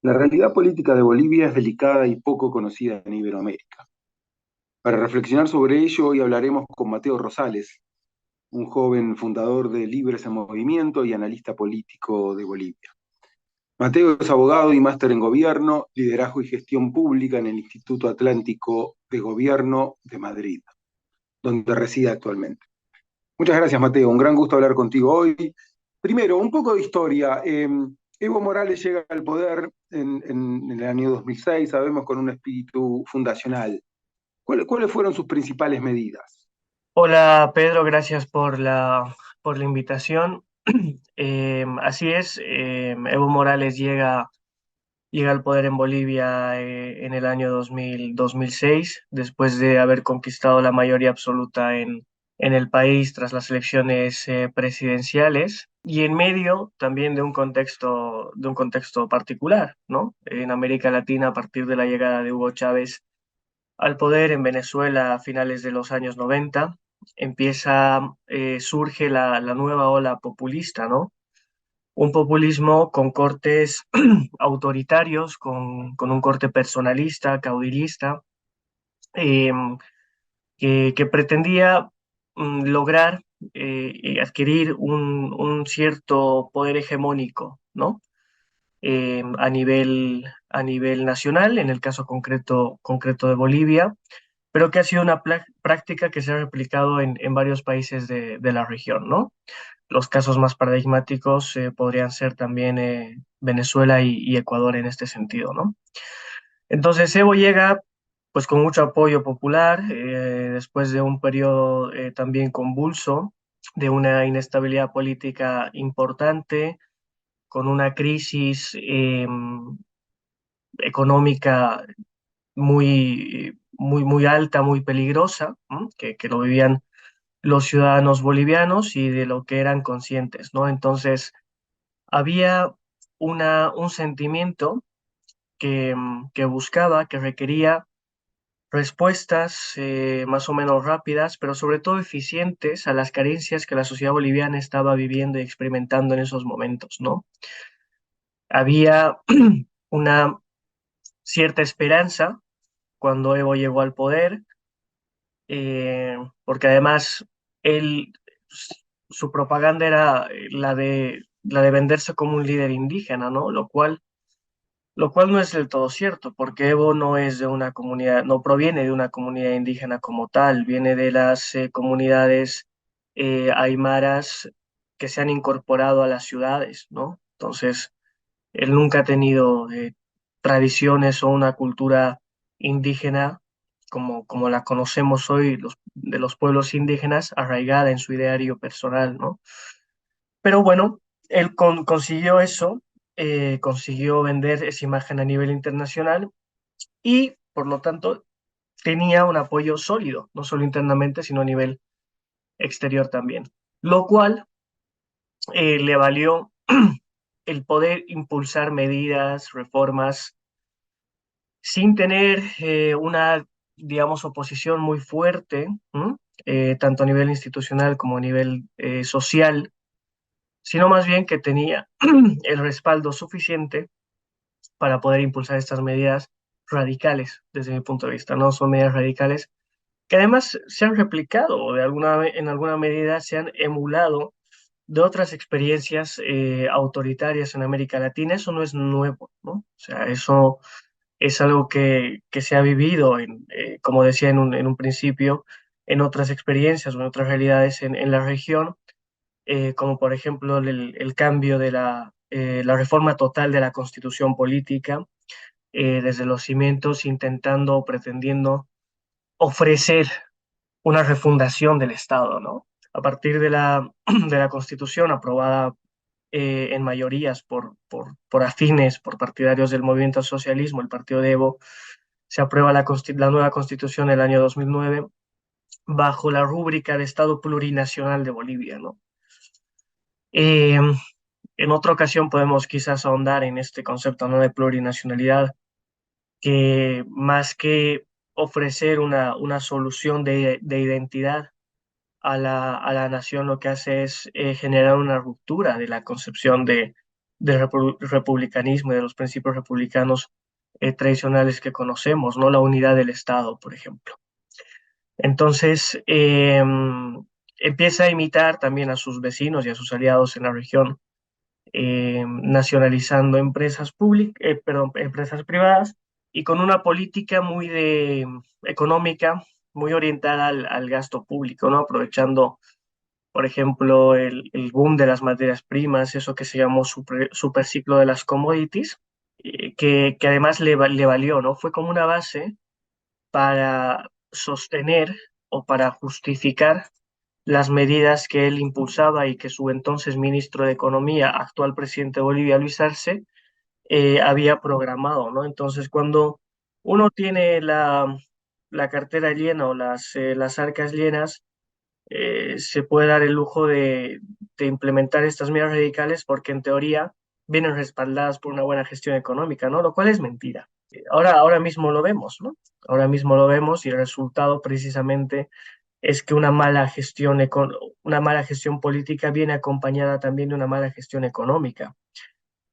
La realidad política de Bolivia es delicada y poco conocida en Iberoamérica. Para reflexionar sobre ello, hoy hablaremos con Mateo Rosales, un joven fundador de Libres en Movimiento y analista político de Bolivia. Mateo es abogado y máster en Gobierno, Liderazgo y Gestión Pública en el Instituto Atlántico de Gobierno de Madrid, donde reside actualmente. Muchas gracias, Mateo. Un gran gusto hablar contigo hoy. Primero, un poco de historia. Evo Morales llega al poder en el año 2006, sabemos, con un espíritu fundacional. ¿Cuáles fueron sus principales medidas? Hola Pedro, gracias por la invitación. Así es, Evo Morales llega al poder en Bolivia en el año 2006, después de haber conquistado la mayoría absoluta en el país tras las elecciones presidenciales y en medio también de un contexto particular, ¿no? En América Latina, a partir de la llegada de Hugo Chávez al poder en Venezuela a finales de los años 90, surge la nueva ola populista, ¿no? Un populismo con cortes autoritarios, con un corte personalista, caudillista, eh, que pretendía lograr adquirir un cierto poder hegemónico, ¿no? A nivel nacional, en el caso concreto de Bolivia, pero que ha sido una práctica que se ha replicado en varios países de la región, ¿no? Los casos más paradigmáticos podrían ser también Venezuela y Ecuador en este sentido, ¿no? Entonces Evo llega pues con mucho apoyo popular, después de un periodo también convulso, de una inestabilidad política importante, con una crisis económica muy alta, muy peligrosa, ¿no? Que lo vivían los ciudadanos bolivianos y de lo que eran conscientes, ¿no? Entonces, había un sentimiento que buscaba, que requería respuestas más o menos rápidas, pero sobre todo eficientes a las carencias que la sociedad boliviana estaba viviendo y experimentando en esos momentos, ¿no? Había una cierta esperanza cuando Evo llegó al poder, porque además él, su propaganda era la de venderse como un líder indígena, ¿no? Lo cual no es del todo cierto, porque Evo no es de una comunidad, no proviene de una comunidad indígena como tal, viene de las comunidades aymaras que se han incorporado a las ciudades, ¿no? Entonces, él nunca ha tenido tradiciones o una cultura indígena como la conocemos hoy, de los pueblos indígenas, arraigada en su ideario personal, ¿no? Pero bueno, él consiguió eso, consiguió vender esa imagen a nivel internacional y, por lo tanto, tenía un apoyo sólido, no solo internamente, sino a nivel exterior también, lo cual le valió el poder impulsar medidas, reformas sin tener una, digamos, oposición muy fuerte, ¿m? Tanto a nivel institucional como a nivel social, sino más bien que tenía el respaldo suficiente para poder impulsar estas medidas radicales, desde mi punto de vista, ¿no? Son medidas radicales que además se han replicado o en alguna medida se han emulado de otras experiencias autoritarias en América Latina. Eso no es nuevo, ¿no? O sea, eso es algo que se ha vivido, como decía en un principio, en otras experiencias o en otras realidades en la región, como por ejemplo el cambio de la reforma total de la constitución política, desde los cimientos, intentando o pretendiendo ofrecer una refundación del Estado, ¿no? A partir de la constitución aprobada en mayorías por afines, por partidarios del movimiento al socialismo, el partido de Evo, se aprueba la nueva constitución en el año 2009 bajo la rúbrica de Estado plurinacional de Bolivia, ¿no? Eh, en otra ocasión podemos quizás ahondar en este concepto, ¿no?, de plurinacionalidad, que más que ofrecer una solución de identidad a la nación, lo que hace es generar una ruptura de la concepción del republicanismo y de los principios republicanos tradicionales que conocemos, ¿no? La unidad del Estado, por ejemplo. Entonces, empieza a imitar también a sus vecinos y a sus aliados en la región, nacionalizando empresas públicas, perdón, empresas privadas y con una política económica muy orientada al gasto público, ¿no? Aprovechando, por ejemplo, el boom de las materias primas, eso que se llamó superciclo de las commodities, que además le valió, ¿no? Fue como una base para sostener o para justificar las medidas que él impulsaba y que su entonces ministro de Economía, actual presidente de Bolivia, Luis Arce, había programado, ¿no? Entonces, cuando uno tiene la cartera llena o las arcas llenas, se puede dar el lujo de implementar estas medidas radicales porque en teoría vienen respaldadas por una buena gestión económica, ¿no? Lo cual es mentira. Ahora mismo lo vemos, ¿no? Ahora mismo lo vemos y el resultado precisamente es que una mala gestión política viene acompañada también de una mala gestión económica.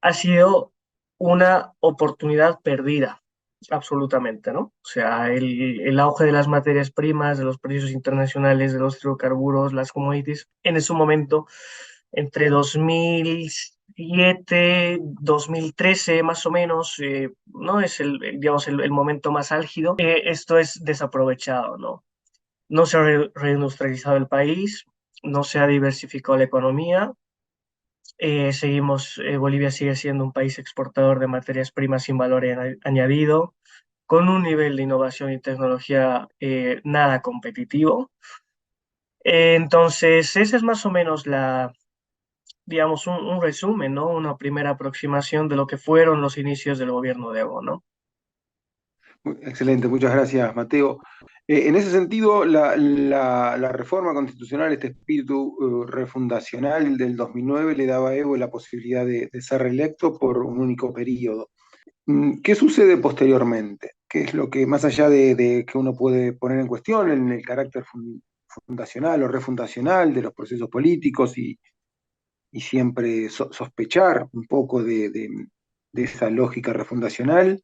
Ha sido una oportunidad perdida, absolutamente, ¿no? O sea, el auge de las materias primas, de los precios internacionales, de los hidrocarburos, las commodities, en ese momento, entre 2007, 2013, más o menos, ¿no? Es digamos, el momento más álgido. Esto es desaprovechado, ¿no? No se ha reindustrializado el país, no se ha diversificado la economía. Bolivia sigue siendo un país exportador de materias primas sin valor añadido, con un nivel de innovación y tecnología nada competitivo. Entonces, esa es más o menos digamos, un resumen, ¿no? Una primera aproximación de lo que fueron los inicios del gobierno de Evo, ¿no? Excelente, muchas gracias, Mateo. En ese sentido, la reforma constitucional, este espíritu refundacional del 2009, le daba a Evo la posibilidad de ser reelecto por un único periodo. ¿Qué sucede posteriormente? ¿Qué es lo que, más allá de que uno puede poner en cuestión en el carácter fundacional o refundacional de los procesos políticos y siempre sospechar un poco de esa lógica refundacional?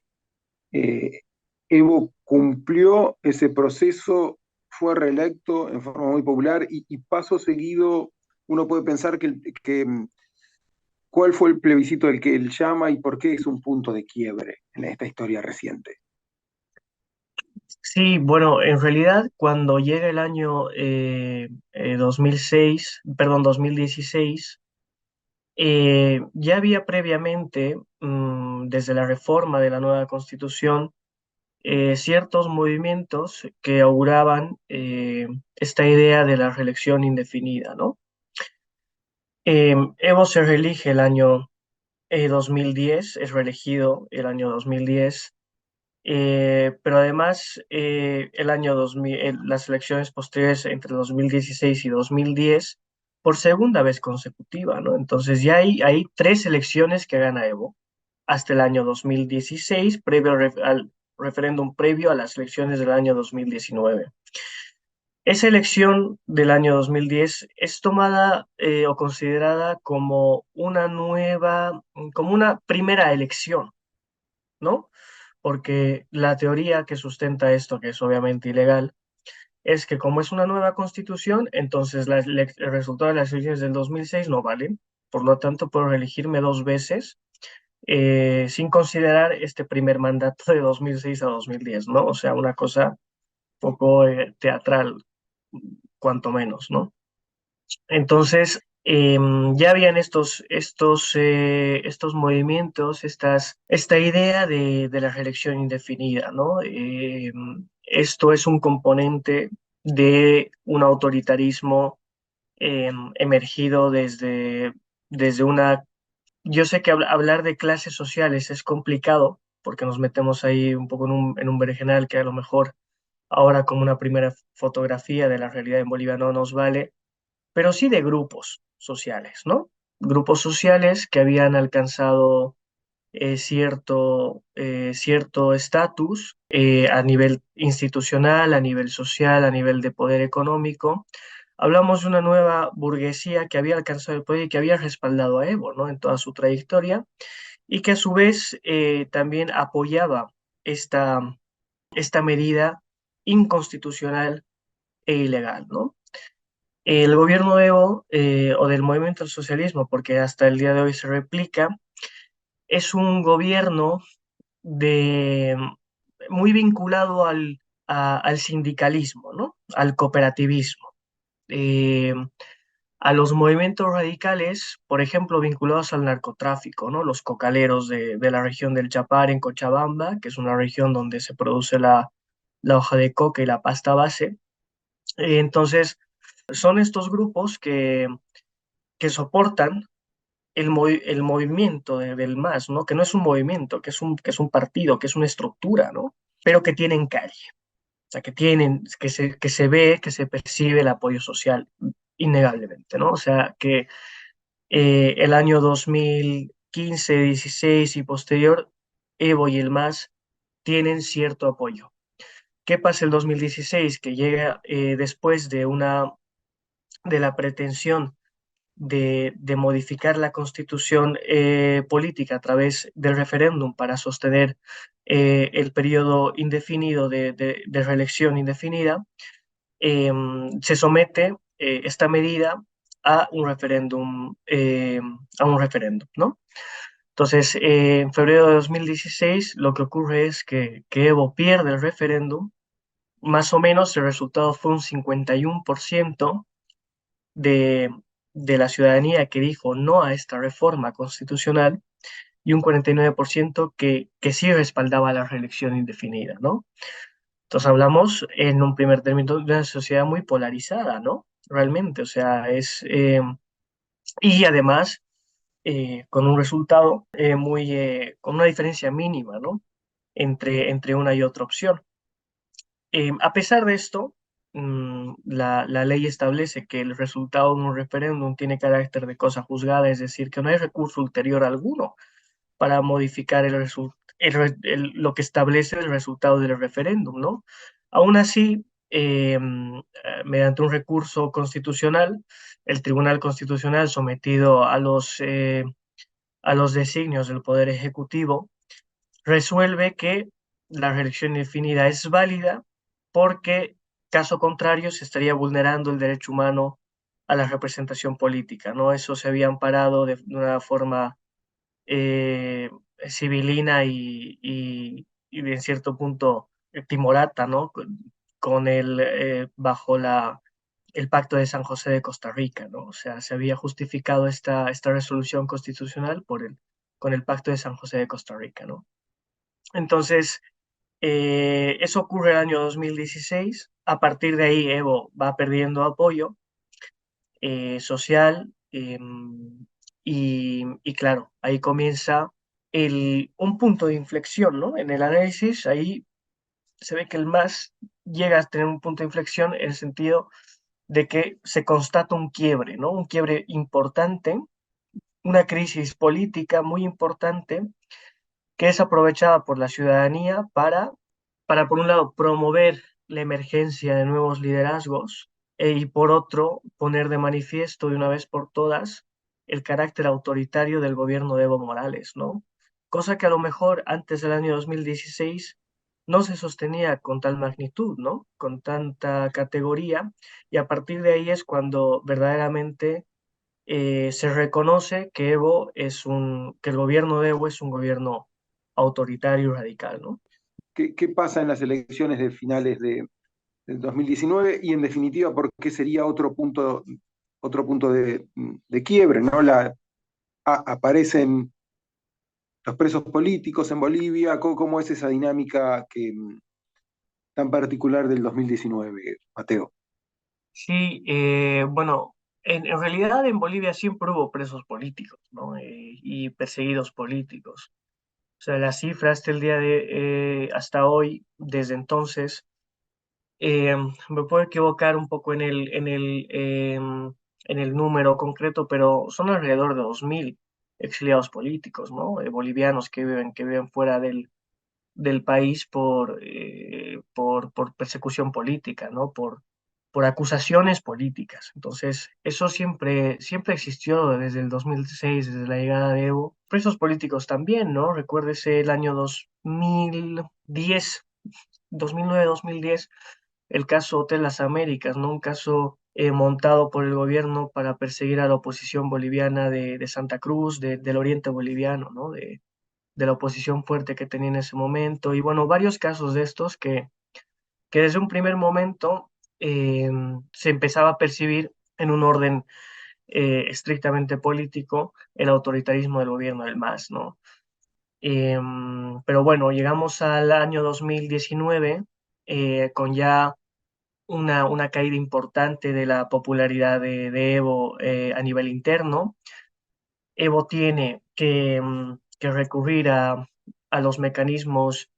eh, Evo cumplió ese proceso, fue reelecto en forma muy popular y paso seguido uno puede pensar cuál fue el plebiscito del que él llama y por qué es un punto de quiebre en esta historia reciente. Sí, bueno, en realidad cuando llega el año 2006, perdón, 2016, ya había previamente, desde la reforma de la nueva constitución, ciertos movimientos que auguraban esta idea de la reelección indefinida, ¿no? Evo se reelige el año 2010, es reelegido el año 2010, pero además el año 2000, las elecciones posteriores entre 2016 y 2010, por segunda vez consecutiva, ¿no? Entonces ya hay tres elecciones que gana Evo hasta el año 2016, previo al referéndum previo a las elecciones del año 2019. Esa elección del año 2010 es tomada o considerada como como una primera elección, ¿no? Porque la teoría que sustenta esto, que es obviamente ilegal, es que como es una nueva constitución, entonces el resultado de las elecciones del 2006 no valen. Por lo tanto, puedo reelegirme dos veces sin considerar este primer mandato de 2006 a 2010, ¿no? O sea, una cosa poco teatral, cuanto menos, ¿no? Entonces, ya habían estos movimientos, esta idea de la reelección indefinida, ¿no? Esto es un componente de un autoritarismo emergido desde una... Yo sé que hablar de clases sociales es complicado porque nos metemos ahí un poco en un berenjenal que a lo mejor ahora como una primera fotografía de la realidad en Bolivia no nos vale, pero sí de grupos sociales, ¿no? Grupos sociales que habían alcanzado cierto estatus a nivel institucional, a nivel social, a nivel de poder económico, Hablamos de una nueva burguesía que había alcanzado el poder y que había respaldado a Evo, ¿no? En toda su trayectoria y que a su vez también apoyaba esta, esta medida inconstitucional e ilegal, ¿no? El gobierno de Evo o del movimiento del socialismo, porque hasta el día de hoy se replica, es un gobierno de, muy vinculado al sindicalismo, ¿no? Al cooperativismo. Eh, a los movimientos radicales, por ejemplo, vinculados al narcotráfico, ¿no? Los cocaleros de la región del Chapar en Cochabamba, que es una región donde se produce la hoja de coca y la pasta base. Entonces, son estos grupos que soportan el movimiento del MAS, ¿no? Que no es un movimiento, que es un partido, que es una estructura, ¿no? Pero que tienen calle, o sea, que tienen, que se ve, que se percibe el apoyo social innegablemente, ¿no? O sea, que el año 2015, 16 y posterior, Evo y el MAS tienen cierto apoyo. ¿Qué pasa el 2016? Que llega después de la pretensión de modificar la constitución política a través del referéndum para sostener el periodo indefinido de reelección indefinida, se somete esta medida a un referéndum, ¿no? Entonces, en febrero de 2016, lo que ocurre es que Evo pierde el referéndum, más o menos el resultado fue un 51% de, de la ciudadanía que dijo no a esta reforma constitucional y un 49% que sí respaldaba la reelección indefinida, ¿no? Entonces hablamos en un primer término de una sociedad muy polarizada, ¿no? Realmente, o sea, y además con un resultado con una diferencia mínima, ¿no? Entre una y otra opción. A pesar de esto, la ley establece que el resultado de un referéndum tiene carácter de cosa juzgada, es decir, que no hay recurso ulterior alguno para modificar lo que establece el resultado del referéndum, ¿no? Aún así, mediante un recurso constitucional, el Tribunal Constitucional sometido a los designios del Poder Ejecutivo, resuelve que la reelección indefinida es válida porque, caso contrario, se estaría vulnerando el derecho humano a la representación política, ¿no? Eso se había amparado de una forma eh, civilina y en cierto punto timorata, ¿no? Con bajo el Pacto de San José de Costa Rica, ¿no? O sea, se había justificado esta resolución constitucional con el Pacto de San José de Costa Rica, ¿no? Entonces, eso ocurre el año 2016. A partir de ahí, Evo va perdiendo apoyo social y claro, ahí comienza un punto de inflexión, ¿no? En el análisis, ahí se ve que el MAS llega a tener un punto de inflexión en el sentido de que se constata un quiebre, ¿no? Un quiebre importante, una crisis política muy importante que es aprovechada por la ciudadanía para por un lado, promover la emergencia de nuevos liderazgos y por otro, poner de manifiesto de una vez por todas el carácter autoritario del gobierno de Evo Morales, ¿no? Cosa que a lo mejor antes del año 2016 no se sostenía con tal magnitud, ¿no? Con tanta categoría, y a partir de ahí es cuando verdaderamente se reconoce que que el gobierno de Evo es un gobierno autoritario y radical, ¿no? ¿Qué pasa en las elecciones de finales del 2019? Y en definitiva, ¿por qué sería otro punto de quiebre? ¿No? Aparecen los presos políticos en Bolivia. ¿Cómo es esa dinámica tan particular del 2019, Mateo? Sí, bueno, en realidad en Bolivia siempre hubo presos políticos, ¿no? Y perseguidos políticos. O sea, la cifra hasta el hasta hoy, desde entonces, eh, me puedo equivocar un poco en el número concreto, pero son alrededor de 2.000 exiliados políticos, ¿no? Bolivianos que viven fuera del país por persecución política, ¿no? por acusaciones políticas. Entonces, eso siempre existió desde el 2006, desde la llegada de Evo. Presos políticos también, ¿no? Recuérdese el año 2010, 2009-2010, el caso Hotel Las Américas, ¿no? Un caso montado por el gobierno para perseguir a la oposición boliviana de Santa Cruz, del oriente boliviano, ¿no? De la oposición fuerte que tenía en ese momento. Y bueno, varios casos de estos que desde un primer momento se empezaba a percibir en un orden estrictamente político el autoritarismo del gobierno del MAS, ¿no? Pero bueno, llegamos al año 2019 con ya una caída importante de la popularidad de Evo a nivel interno. Evo tiene que recurrir a los mecanismos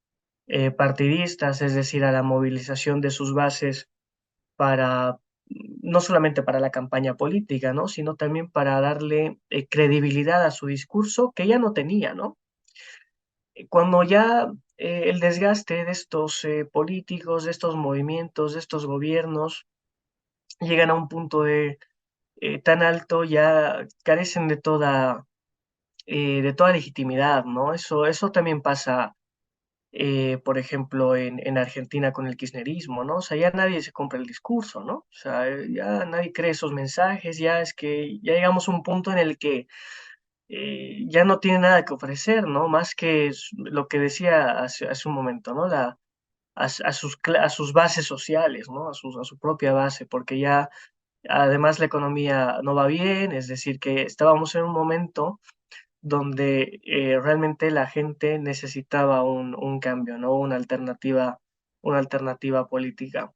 partidistas, es decir, a la movilización de sus bases para, no solamente para la campaña política, ¿no? Sino también para darle credibilidad a su discurso que ya no tenía, ¿no? Cuando ya el desgaste de estos políticos, de estos movimientos, de estos gobiernos, llegan a un punto tan alto, ya carecen de toda legitimidad, ¿no? Eso también pasa por ejemplo, en Argentina con el kirchnerismo, ¿no? O sea, ya nadie se compra el discurso, ¿no? O sea, ya nadie cree esos mensajes, ya es que ya llegamos a un punto en el que ya no tiene nada que ofrecer, ¿no? Más que lo que decía hace un momento, ¿no? A sus bases sociales, ¿no? A su propia base, porque ya además la economía no va bien, es decir, que estábamos en un momento donde realmente la gente necesitaba un cambio, ¿no? Una alternativa política.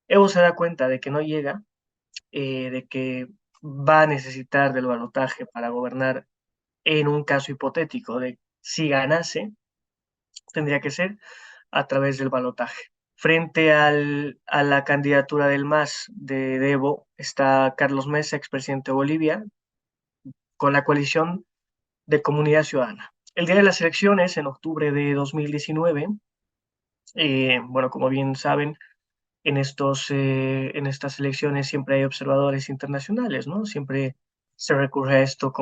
Evo se da cuenta de que no llega, de que va a necesitar del balotaje para gobernar en un caso hipotético de si ganase, tendría que ser a través del balotaje. Frente a la candidatura del MAS de Evo está Carlos Mesa, expresidente de Bolivia, con la coalición de Comunidad Ciudadana. El día de las elecciones, en octubre de 2019, bueno, como bien saben, en estas elecciones siempre hay observadores internacionales, ¿no? Siempre se recurre a esto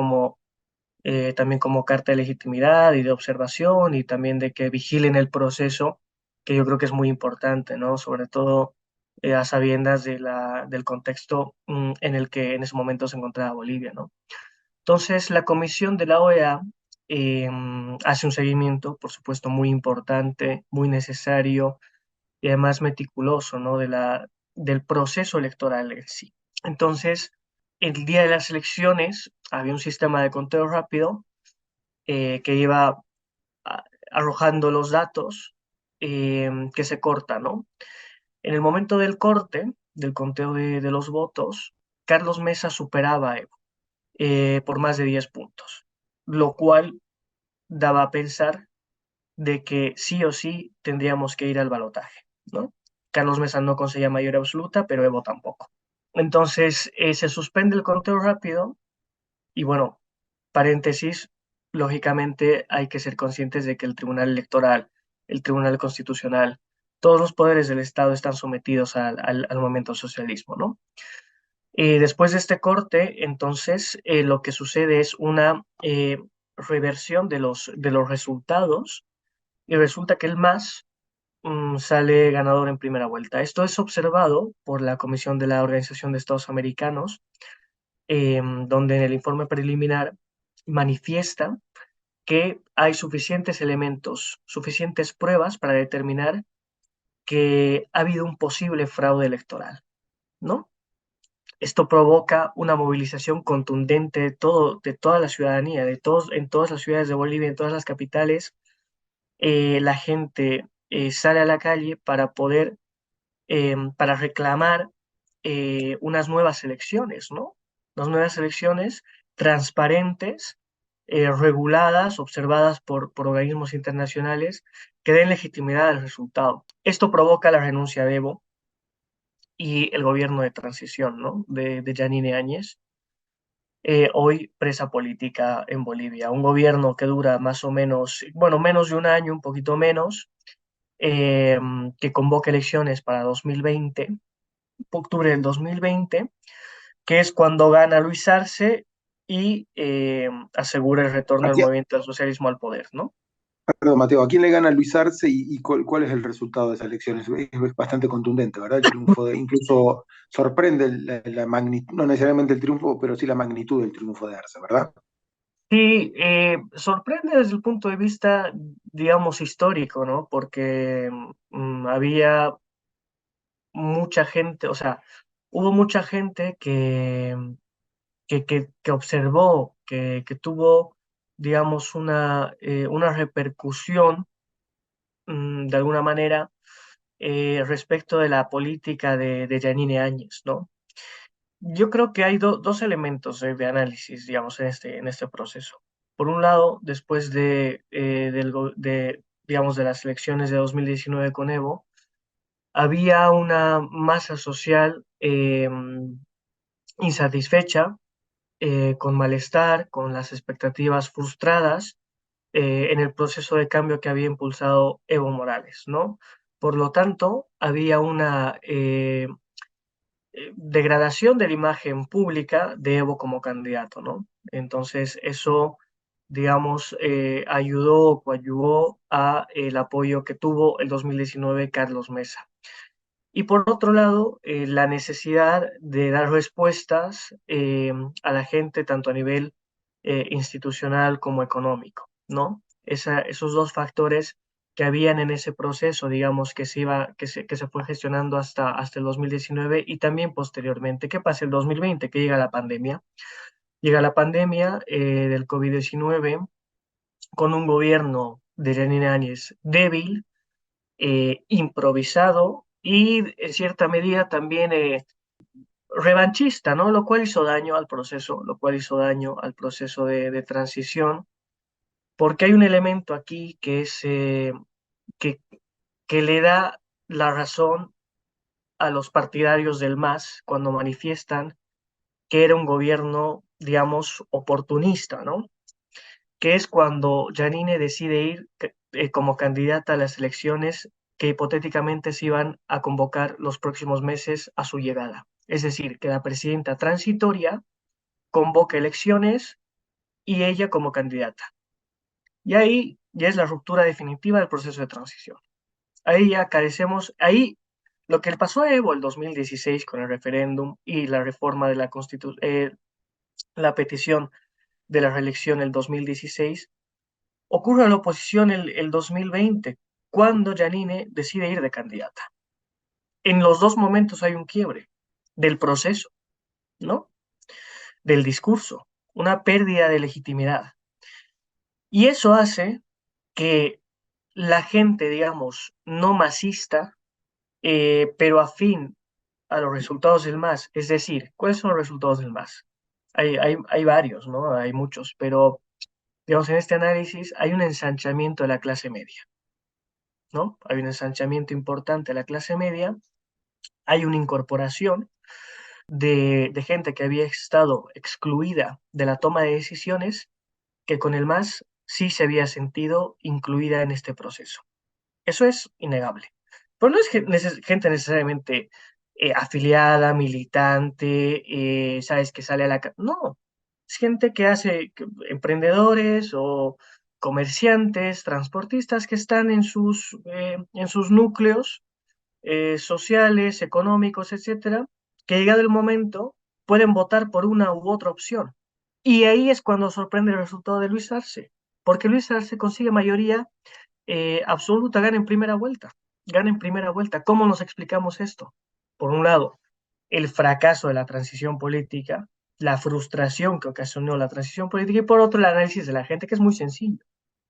también como carta de legitimidad y de observación y también de que vigilen el proceso, que yo creo que es muy importante, ¿no? Sobre todo a sabiendas del contexto en el que en ese momento se encontraba Bolivia, ¿no? Entonces, la comisión de la OEA eh, hace un seguimiento, por supuesto, muy importante, muy necesario y además meticuloso, ¿no? Del proceso electoral en sí. Entonces, el día de las elecciones había un sistema de conteo rápido que iba arrojando los datos que se corta, ¿no? En el momento del corte, del conteo de los votos, Carlos Mesa superaba a Evo por más de 10 puntos, lo cual daba a pensar de que sí o sí tendríamos que ir al balotaje, ¿no? Carlos Mesa no conseguía mayoría absoluta, pero Evo tampoco. Entonces se suspende el conteo rápido y bueno, paréntesis, lógicamente hay que ser conscientes de que el Tribunal Electoral, el Tribunal Constitucional, todos los poderes del Estado están sometidos al momento socialismo, ¿no? Después de este corte, entonces, lo que sucede es una reversión de los resultados y resulta que el MAS sale ganador en primera vuelta. Esto es observado por la Comisión de la Organización de Estados Americanos, donde en el informe preliminar manifiesta que hay suficientes elementos, suficientes pruebas para determinar que ha habido un posible fraude electoral, ¿no? Esto provoca una movilización contundente de toda la ciudadanía, en todas las ciudades de Bolivia, en todas las capitales. La gente sale a la calle para reclamar unas nuevas elecciones, ¿no? Unas nuevas elecciones transparentes, reguladas, observadas por organismos internacionales que den legitimidad al resultado. Esto provoca la renuncia de Evo y el gobierno de transición, ¿no? De Yanine Áñez, hoy presa política en Bolivia. Un gobierno que dura más o menos, bueno, menos de un año, un poquito menos, que convoca elecciones para 2020 octubre del 2020, que es cuando gana Luis Arce y asegura el retorno ¿A del quién- movimiento del socialismo al poder, ¿no? Perdón, Mateo, ¿a quién le gana Luis Arce y cuál es el resultado de esa elección? Es bastante contundente, ¿verdad? El triunfo, incluso sorprende la magnitud, no necesariamente el triunfo, pero sí la magnitud del triunfo de Arce, ¿verdad? Sí, sorprende desde el punto de vista, digamos, histórico, ¿no? Porque había mucha gente, o sea, hubo mucha gente que observó, que tuvo, digamos, una repercusión, de alguna manera, respecto de la política de Yanine Áñez, ¿no? Yo creo que hay dos elementos de análisis, digamos, en este proceso. Por un lado, después digamos, de las elecciones de 2019 con Evo, había una masa social insatisfecha, con malestar, con las expectativas frustradas en el proceso de cambio que había impulsado Evo Morales, ¿no? Por lo tanto, había una degradación de la imagen pública de Evo como candidato, ¿no? Entonces, eso, digamos, ayudó o coadyuvó a el apoyo que tuvo el 2019 Carlos Mesa. Y por otro lado, la necesidad de dar respuestas a la gente, tanto a nivel institucional como económico, ¿no? Esos dos factores que habían en ese proceso, digamos, que se fue gestionando hasta el 2019 y también posteriormente. ¿Qué pasa el 2020? Que llega la pandemia. Llega la pandemia del COVID-19 con un gobierno de Lenín Áñez débil, improvisado y en cierta medida también revanchista, ¿no? Lo cual hizo daño al proceso, lo cual hizo daño al proceso de transición, porque hay un elemento aquí que, que le da la razón a los partidarios del MAS cuando manifiestan que era un gobierno, digamos, oportunista, ¿no? Que es cuando Janine decide ir como candidata a las elecciones que hipotéticamente se iban a convocar los próximos meses a su llegada. Es decir, que la presidenta transitoria convoca elecciones y ella como candidata. Y ahí ya es la ruptura definitiva del proceso de transición. Ahí ya carecemos, ahí lo que le pasó a Evo el 2016 con el referéndum y la reforma de la Constitución, la petición de la reelección el 2016, ocurre a la oposición el 2020, cuando Janine decide ir de candidata. En los dos momentos hay un quiebre del proceso, ¿no? Del discurso, una pérdida de legitimidad. Y eso hace que la gente, digamos, no masista, pero afín a los resultados del MAS, es decir, ¿cuáles son los resultados del MAS? Hay varios, ¿no? Hay muchos, pero digamos, en este análisis hay un ensanchamiento de la clase media, ¿no? Hay un ensanchamiento importante de la clase media, hay una incorporación de gente que había estado excluida de la toma de decisiones, que con el MAS sí se había sentido incluida en este proceso. Eso es innegable. Pero no es gente necesariamente afiliada, militante, sabes, que sale a la... No, es gente que emprendedores o comerciantes, transportistas que están en sus núcleos sociales, económicos, etcétera, que llegado el momento pueden votar por una u otra opción. Y ahí es cuando sorprende el resultado de Luis Arce, porque Luis Arce consigue mayoría absoluta, gana en primera vuelta. Gana en primera vuelta. ¿Cómo nos explicamos esto? Por un lado, el fracaso de la transición política, la frustración que ocasionó la transición política, y por otro, el análisis de la gente, que es muy sencillo.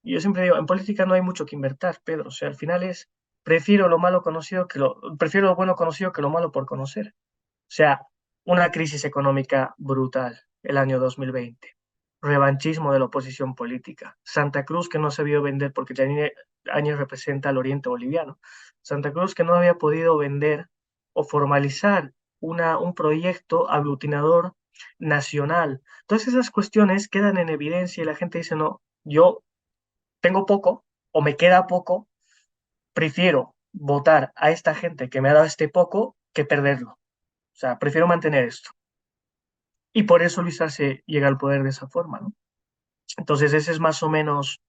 Y yo siempre digo, en política no hay mucho que inventar, Pedro. O sea, al final prefiero lo bueno conocido que lo malo por conocer. O sea, una crisis económica brutal el año 2020, revanchismo de la oposición política, Santa Cruz que no se vio vender porque Janine Áñez representa al oriente boliviano, Santa Cruz que no había podido vender o formalizar un proyecto aglutinador nacional. Todas esas cuestiones quedan en evidencia y la gente dice, no, yo tengo poco o me queda poco, prefiero votar a esta gente que me ha dado este poco que perderlo. sea, prefiero mantener esto. Y por eso Luis Arce llega al poder de esa forma, ¿no? Entonces, ese es más o menos,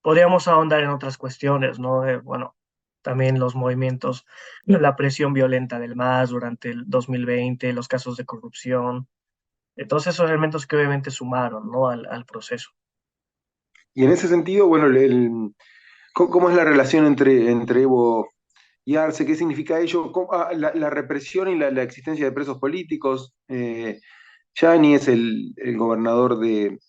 podríamos ahondar en otras cuestiones, ¿no? Bueno, también los movimientos, la presión violenta del MAS durante el 2020, los casos de corrupción, todos esos elementos que obviamente sumaron, ¿no? Al proceso. Y en ese sentido, bueno, ¿cómo es la relación entre Evo y Arce? ¿Qué significa ello? La represión y la existencia de presos políticos. Yani es el gobernador de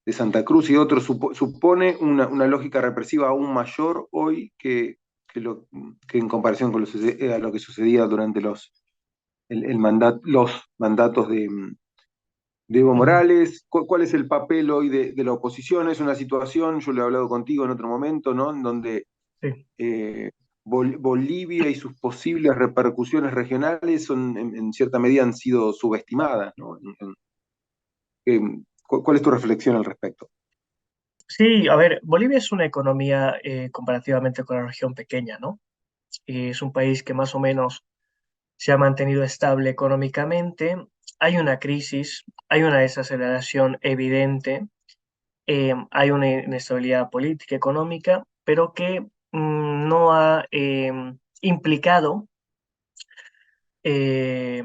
Santa Cruz y otros, supone una lógica represiva aún mayor hoy que en comparación con a lo que sucedía durante los mandatos de Evo Ujú. Morales. ¿Cuál es el papel hoy de la oposición? Es una situación, yo lo he hablado contigo en otro momento, ¿no? En donde Sí. eh, Bolivia y sus posibles repercusiones regionales en cierta medida han sido subestimadas, ¿no? ¿Cuál es tu reflexión al respecto? Sí, a ver, Bolivia es una economía comparativamente con la región pequeña, ¿no? Es un país que más o menos se ha mantenido estable económicamente. Hay una crisis, hay una desaceleración evidente, hay una inestabilidad política, económica, pero que no ha implicado eh,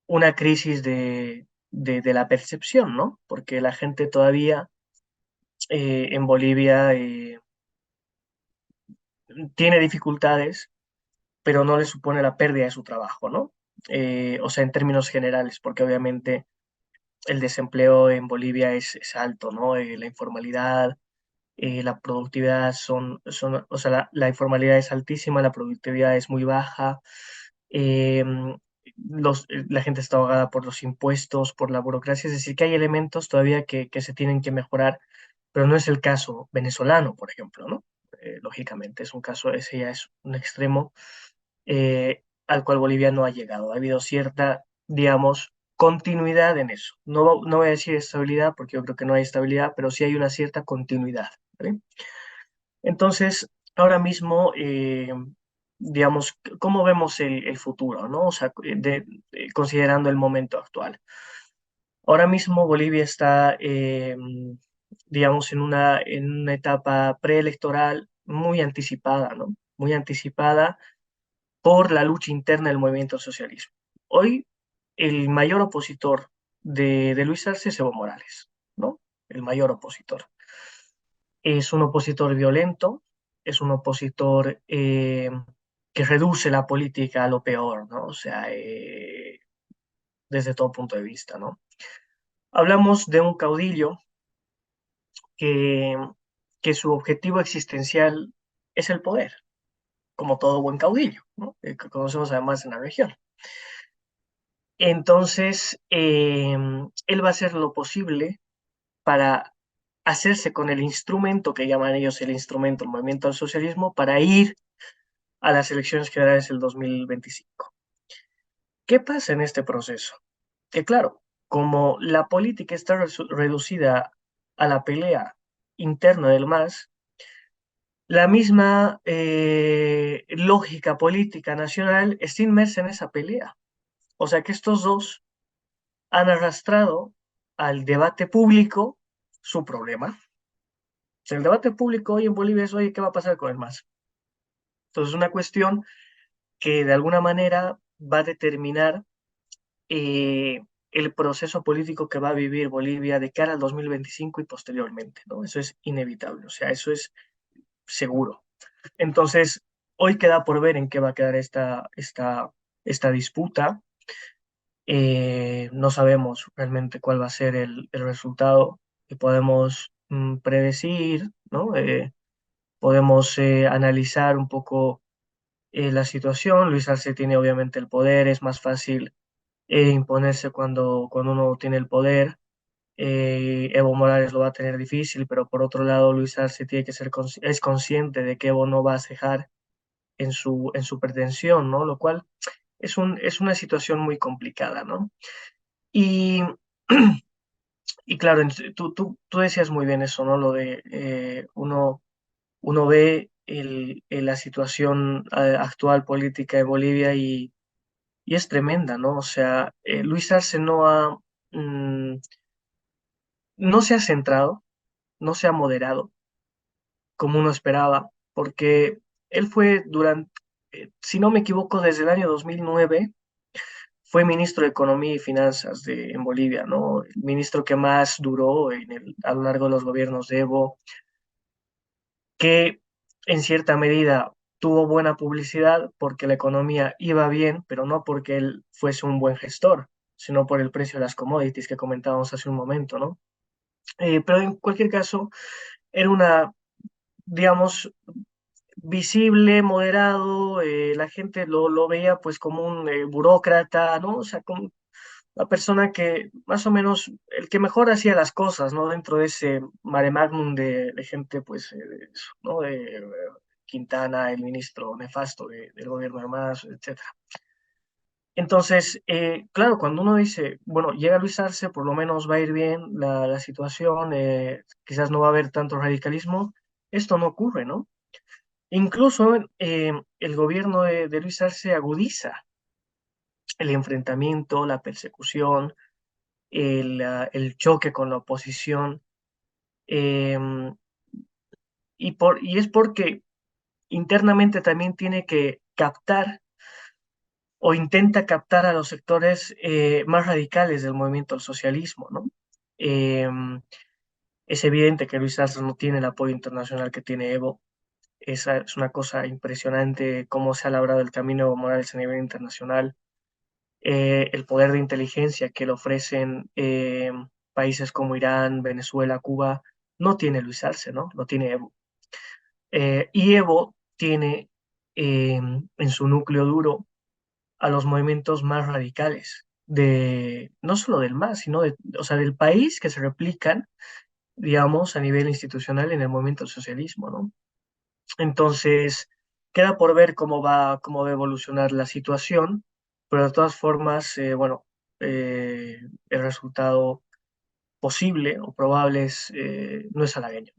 una crisis de la percepción, ¿no? Porque la gente todavía en Bolivia tiene dificultades, pero no le supone la pérdida de su trabajo, ¿no? O sea, en términos generales, porque obviamente el desempleo en Bolivia es alto, ¿no? La informalidad, la productividad o sea, la informalidad es altísima, la productividad es muy baja, eh, la gente está ahogada por los impuestos, por la burocracia, es decir, que hay elementos todavía que se tienen que mejorar, pero no es el caso venezolano, por ejemplo, ¿no? Lógicamente, es un caso, ese ya es un extremo al cual Bolivia no ha llegado. Ha habido cierta, digamos, continuidad en eso. No voy a decir estabilidad, porque yo creo que no hay estabilidad, pero sí hay una cierta continuidad, ¿vale? Entonces, ahora mismo, digamos, ¿cómo vemos el futuro, ¿no? O sea, considerando el momento actual. Ahora mismo Bolivia está, digamos, en una etapa preelectoral muy anticipada, ¿no? Muy anticipada por la lucha interna del movimiento socialismo. Hoy, el mayor opositor de Luis Arce es Evo Morales, ¿no? El mayor opositor. Es un opositor violento, es un opositor que reduce la política a lo peor, ¿no? O sea, desde todo punto de vista, ¿no? Hablamos de un caudillo que, que su objetivo existencial es el poder, como todo buen caudillo, ¿no? Que conocemos además en la región. Entonces, él va a hacer lo posible para hacerse con el instrumento que llaman ellos el instrumento, el movimiento al socialismo, para ir a las elecciones generales del 2025. ¿Qué pasa en este proceso? Que claro, como la política está reducida a la pelea interna del MAS, la misma lógica política nacional está inmersa en esa pelea. O sea que estos dos han arrastrado al debate público su problema. O sea, el debate público hoy en Bolivia es, oye, ¿qué va a pasar con el MAS? Entonces, es una cuestión que de alguna manera va a determinar eh, el proceso político que va a vivir Bolivia de cara al 2025 y posteriormente, ¿no? Eso es inevitable, o sea, eso es seguro. Entonces, hoy queda por ver en qué va a quedar esta disputa. No sabemos realmente cuál va a ser el resultado que podemos predecir, ¿no? Podemos analizar un poco la situación. Luis Arce tiene obviamente el poder, es más fácil imponerse cuando uno tiene el poder. Evo Morales lo va a tener difícil, pero por otro lado, Luis Arce tiene que es consciente de que Evo no va a cejar en su pretensión, ¿no? Lo cual es una situación muy complicada, ¿no? Y, y claro, tú decías muy bien eso, ¿no? Lo de uno ve la situación actual política de Bolivia y es tremenda, ¿no? O sea, Luis Arce mm, no se ha centrado, no se ha moderado como uno esperaba, porque él fue si no me equivoco, desde el año 2009 fue ministro de Economía y Finanzas en Bolivia, ¿no? El ministro que más duró a lo largo de los gobiernos de Evo, que en cierta medida tuvo buena publicidad porque la economía iba bien, pero no porque él fuese un buen gestor, sino por el precio de las commodities que comentábamos hace un momento, ¿no? Pero en cualquier caso, era digamos, visible, moderado, la gente lo veía pues como un burócrata, ¿no? O sea, como la persona que más o menos, el que mejor hacía las cosas, ¿no? Dentro de ese mare magnum de gente, pues, ¿no? De Quintana, el ministro nefasto del gobierno de Mas, etcétera. Entonces, claro, cuando uno dice, bueno, llega Luis Arce, por lo menos va a ir bien la situación, quizás no va a haber tanto radicalismo, esto no ocurre, ¿no? Incluso el gobierno de Luis Arce agudiza el enfrentamiento, la persecución, el choque con la oposición, eh, y es porque internamente también tiene que captar o intenta captar a los sectores más radicales del movimiento al socialismo, ¿no? Eh, es evidente que Luis Arce no tiene el apoyo internacional que tiene Evo. Esa es una cosa impresionante cómo se ha labrado el camino de Evo Morales a nivel internacional. El poder de inteligencia que le ofrecen países como Irán, Venezuela, Cuba, no tiene Luis Arce, ¿no? Lo tiene Evo. Y Evo tiene en su núcleo duro a los movimientos más radicales no solo del MAS, sino o sea, del país que se replican, digamos, a nivel institucional en el movimiento del socialismo, ¿no? Entonces, queda por ver cómo va a evolucionar la situación, pero de todas formas, bueno, el resultado posible o probable no es halagüeño.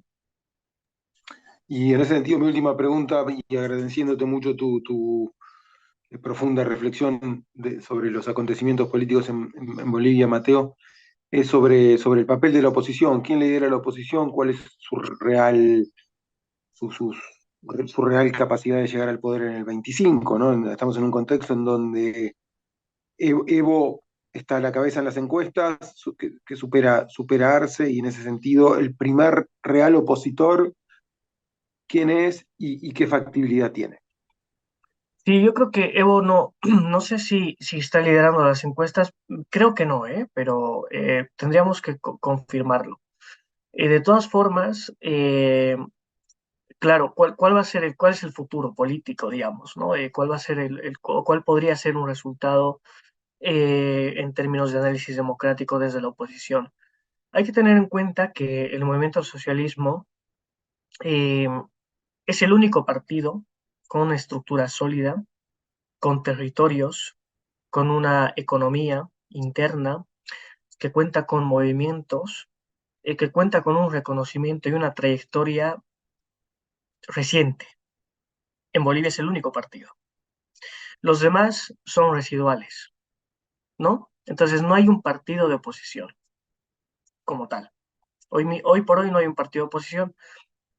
Y en ese sentido, mi última pregunta, y agradeciéndote mucho tu profunda reflexión sobre los acontecimientos políticos en Bolivia, Mateo, es sobre el papel de la oposición. ¿Quién lidera la oposición? ¿Cuál es su, sus- su real capacidad de llegar al poder en el 25, ¿no? Estamos en un contexto en donde Evo está a la cabeza en las encuestas, que supera Arce, y en ese sentido, el primer real opositor, ¿quién es y qué factibilidad tiene? Sí, yo creo que Evo no, no sé si está liderando las encuestas, creo que no, pero tendríamos que confirmarlo. De todas formas, claro, ¿cuál va a ser cuál es el futuro político, digamos, ¿no? ¿Cuál va a ser cuál podría ser un resultado en términos de análisis democrático desde la oposición? Hay que tener en cuenta que el movimiento al socialismo eh, es el único partido con una estructura sólida, con territorios, con una economía interna, que cuenta con movimientos, que cuenta con un reconocimiento y una trayectoria reciente. En Bolivia es el único partido. Los demás son residuales, ¿no? Entonces no hay un partido de oposición como tal. Hoy por hoy no hay un partido de oposición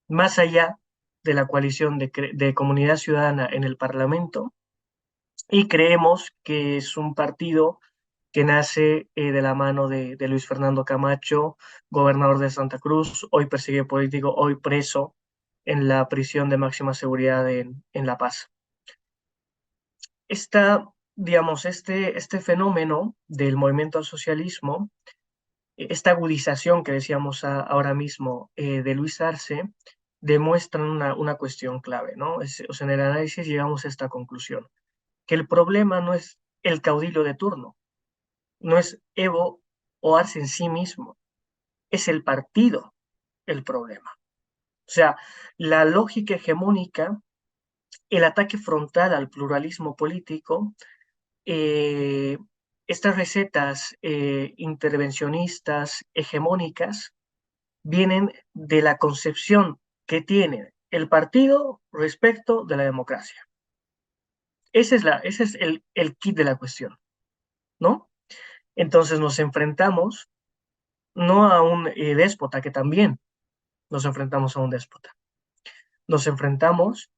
más allá de la coalición de comunidad ciudadana en el Parlamento, y creemos que es un partido que nace de la mano de Luis Fernando Camacho, gobernador de Santa Cruz, hoy perseguido político, hoy preso en la prisión de máxima seguridad en La Paz. Digamos, este fenómeno del movimiento al socialismo, esta agudización que decíamos ahora mismo de Luis Arce, demuestran una cuestión clave, ¿no? O sea, en el análisis llegamos a esta conclusión, que el problema no es el caudillo de turno, no es Evo o Arce en sí mismo, es el partido el problema. O sea, la lógica hegemónica, el ataque frontal al pluralismo político, eh, estas recetas intervencionistas hegemónicas vienen de la concepción que tiene el partido respecto de la democracia. ese es el kit de la cuestión, ¿no? Entonces nos enfrentamos no a un déspota, que también nos enfrentamos a un déspota, nos enfrentamos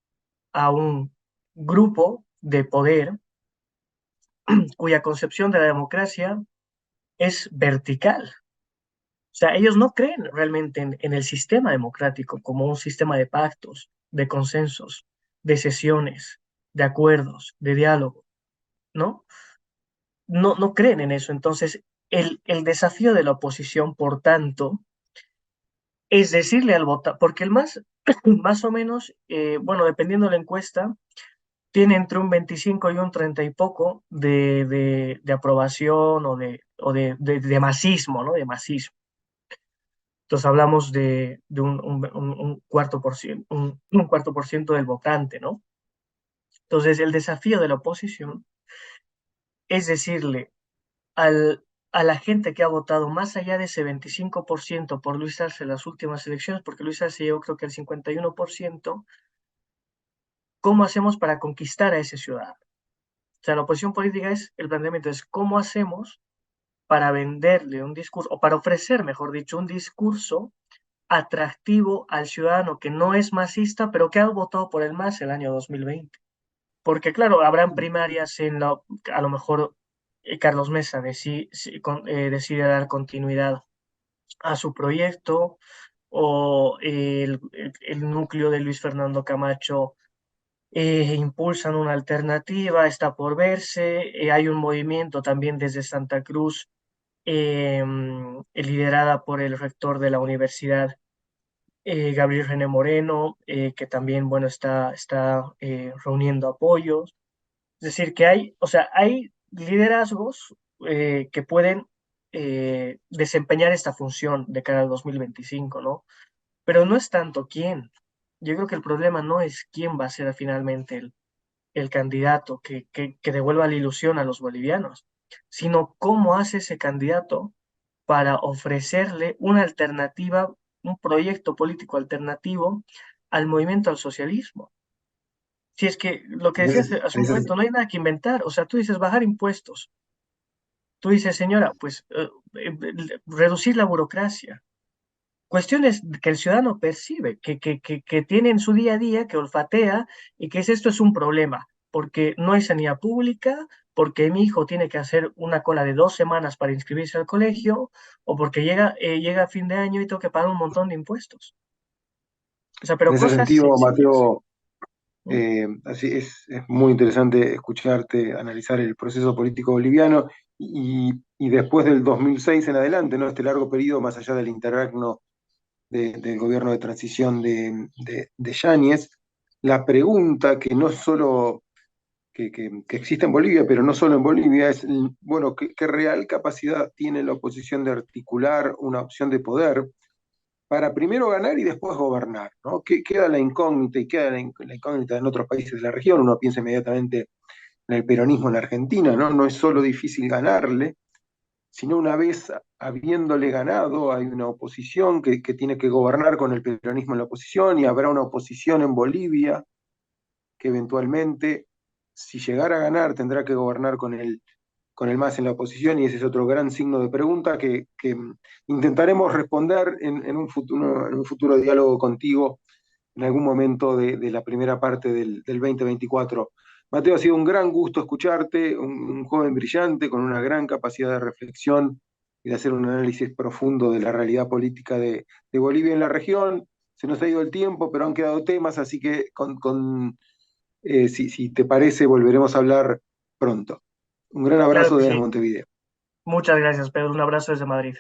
a un grupo de poder cuya concepción de la democracia es vertical. O sea, ellos no creen realmente en el sistema democrático como un sistema de pactos, de consensos, de sesiones, de acuerdos, de diálogo, ¿no? No creen en eso. Entonces, el desafío de la oposición, por tanto, es decirle al votante, porque el más, más o menos, bueno, dependiendo de la encuesta, tiene entre un 25 y un 30 y poco de aprobación o de masismo, ¿no? De masismo. Entonces hablamos de un cuarto por ciento, un cuarto por ciento del votante, ¿no? Entonces el desafío de la oposición es decirle a la gente que ha votado más allá de ese 25% por Luis Arce en las últimas elecciones, porque Luis Arce llegó creo que al 51%, ¿cómo hacemos para conquistar a ese ciudadano? O sea, la oposición política es, el planteamiento es cómo hacemos para venderle un discurso, o para ofrecer, mejor dicho, un discurso atractivo al ciudadano que no es masista, pero que ha votado por el MAS el año 2020. Porque claro, habrán primarias a lo mejor Carlos Mesa decide dar continuidad a su proyecto, o el núcleo de Luis Fernando Camacho impulsan una alternativa, está por verse. Hay un movimiento también desde Santa Cruz, liderada por el rector de la universidad, Gabriel René Moreno, que también, bueno, está reuniendo apoyos. Es decir, que hay, o sea, hay liderazgos que pueden desempeñar esta función de cara al 2025, ¿no? Pero no es tanto quién. Yo creo que el problema no es quién va a ser finalmente el candidato que devuelva la ilusión a los bolivianos, sino cómo hace ese candidato para ofrecerle una alternativa, un proyecto político alternativo al movimiento al socialismo. Si es que lo que decías hace un momento, no hay nada que inventar. O sea, tú dices bajar impuestos. Tú dices, señora, pues reducir la burocracia. Cuestiones que el ciudadano percibe, que tiene en su día a día, que olfatea, y que es esto es un problema, porque no hay sanidad pública, porque mi hijo tiene que hacer una cola de 2 semanas para inscribirse al colegio, o porque llega a fin de año y tengo que pagar un montón de impuestos. O sea, En pero ese cosas sentido, sencillas, Mateo, ¿no? así es muy interesante escucharte analizar el proceso político boliviano y después del 2006 en adelante, ¿no? Este largo periodo más allá del interregno del gobierno de transición de Yáñez, la pregunta que no solo que existe en Bolivia, pero no solo en Bolivia, es, bueno, ¿qué real capacidad tiene la oposición de articular una opción de poder para primero ganar y después gobernar, ¿no? Queda la incógnita y queda la incógnita en otros países de la región, uno piensa inmediatamente en el peronismo en la Argentina, ¿no? No es solo difícil ganarle, sino una vez habiéndole ganado, hay una oposición que tiene que gobernar con el peronismo en la oposición y habrá una oposición en Bolivia que eventualmente, si llegara a ganar, tendrá que gobernar con el MAS en la oposición y ese es otro gran signo de pregunta que intentaremos responder en un futuro diálogo contigo en algún momento de la primera parte del 2024. Mateo, ha sido un gran gusto escucharte, un joven brillante con una gran capacidad de reflexión y de hacer un análisis profundo de la realidad política de Bolivia en la región. Se nos ha ido el tiempo, pero han quedado temas, así que si te parece, volveremos a hablar pronto. Un gran Claro abrazo que desde sí. Montevideo. Muchas gracias, Pedro. Un abrazo desde Madrid.